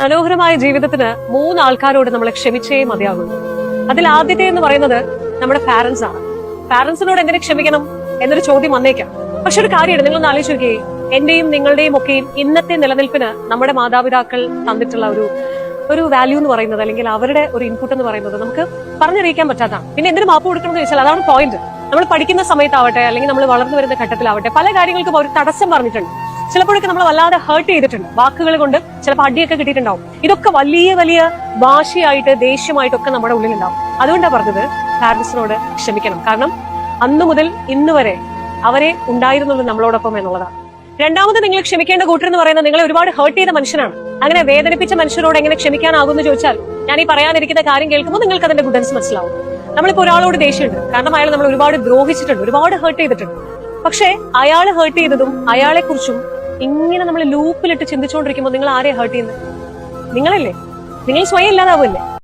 മനോഹരമായ ജീവിതത്തിന് 3 ആൾക്കാരോട് നമ്മൾ ക്ഷമിച്ചേ മതിയാകുള്ളൂ. അതിൽ ആദ്യത്തെ എന്ന് പറയുന്നത് നമ്മുടെ പാരന്റ്സ് ആണ്. പാരന്റ്സിനോട് എങ്ങനെ ക്ഷമിക്കണം എന്നൊരു ചോദ്യം വന്നേക്കാം. പക്ഷെ ഒരു കാര്യമാണ്, നിങ്ങളൊന്ന് ആലോചിച്ച് നോക്കിയേ, എന്റെയും നിങ്ങളുടെയും ഒക്കെയും ഇന്നത്തെ നിലനിൽപ്പിന് നമ്മുടെ മാതാപിതാക്കൾ തന്നിട്ടുള്ള ഒരു വാല്യൂ എന്ന് പറയുന്നത്, അല്ലെങ്കിൽ അവരുടെ ഒരു ഇൻപുട്ട് എന്ന് പറയുന്നത് നമുക്ക് പറഞ്ഞറിയിക്കാൻ പറ്റാത്തതാണ്. പിന്നെ എന്തിനു മാപ്പ് കൊടുക്കണം എന്ന് ചോദിച്ചാൽ അതാണ് പോയിന്റ്. നമ്മൾ പഠിക്കുന്ന സമയത്താവട്ടെ, അല്ലെങ്കിൽ നമ്മൾ വളർന്നു വരുന്ന ഘട്ടത്തിലാവട്ടെ, പല കാര്യങ്ങൾക്കും അവർ തടസ്സം പറഞ്ഞിട്ടുണ്ട്. ചിലപ്പോഴൊക്കെ നമ്മൾ വല്ലാതെ ഹേർട്ട് ചെയ്തിട്ടുണ്ട്, വാക്കുകൾ കൊണ്ട് ചിലപ്പോൾ അടിയൊക്കെ കിട്ടിയിട്ടുണ്ടാവും. ഇതൊക്കെ വലിയ വലിയ വാശിയായിട്ട് ദേഷ്യമായിട്ടൊക്കെ നമ്മുടെ ഉള്ളിലുണ്ടാവും. അതുകൊണ്ടാണ് പറഞ്ഞത് പാരന്റ്സിനോട് ക്ഷമിക്കണം. കാരണം അന്നു മുതൽ ഇന്ന് വരെ അവരെ ഉണ്ടായിരുന്നുള്ളൂ നമ്മളോടൊപ്പം എന്നുള്ളതാണ്. രണ്ടാമത് നിങ്ങൾ ക്ഷമിക്കേണ്ട കൂട്ടരെന്ന് പറയുന്നത് നിങ്ങളെ ഒരുപാട് ഹേർട്ട് ചെയ്ത മനുഷ്യനാണ്. അങ്ങനെ വേദനിപ്പിച്ച മനുഷ്യരോട് എങ്ങനെ ക്ഷമിക്കാനാകുമെന്ന് ചോദിച്ചാൽ, ഞാൻ ഈ പറയാനിരിക്കുന്ന കാര്യം കേൾക്കുമ്പോൾ നിങ്ങൾക്ക് അതിന്റെ ഗുഡൻസ് മനസ്സിലാവും. നമ്മളിപ്പോ ഒരാളോട് ദേഷ്യമുണ്ട്, കാരണം അയാൾ നമ്മൾ ഒരുപാട് ദ്രോഹിച്ചിട്ടുണ്ട്, ഒരുപാട് ഹേർട്ട് ചെയ്തിട്ടുണ്ട്. പക്ഷെ അയാൾ ഹേർട്ട് ചെയ്തതും അയാളെ കുറിച്ചും ഇങ്ങനെ നമ്മൾ ലൂപ്പിലിട്ട് ചിന്തിച്ചുകൊണ്ടിരിക്കുമ്പോൾ നിങ്ങൾ ആരെ ഹേർട്ട് ചെയ്യുന്നത്? നിങ്ങളല്ലേ? നിങ്ങൾ സ്വയം ഇല്ലാതാവുമല്ലേ?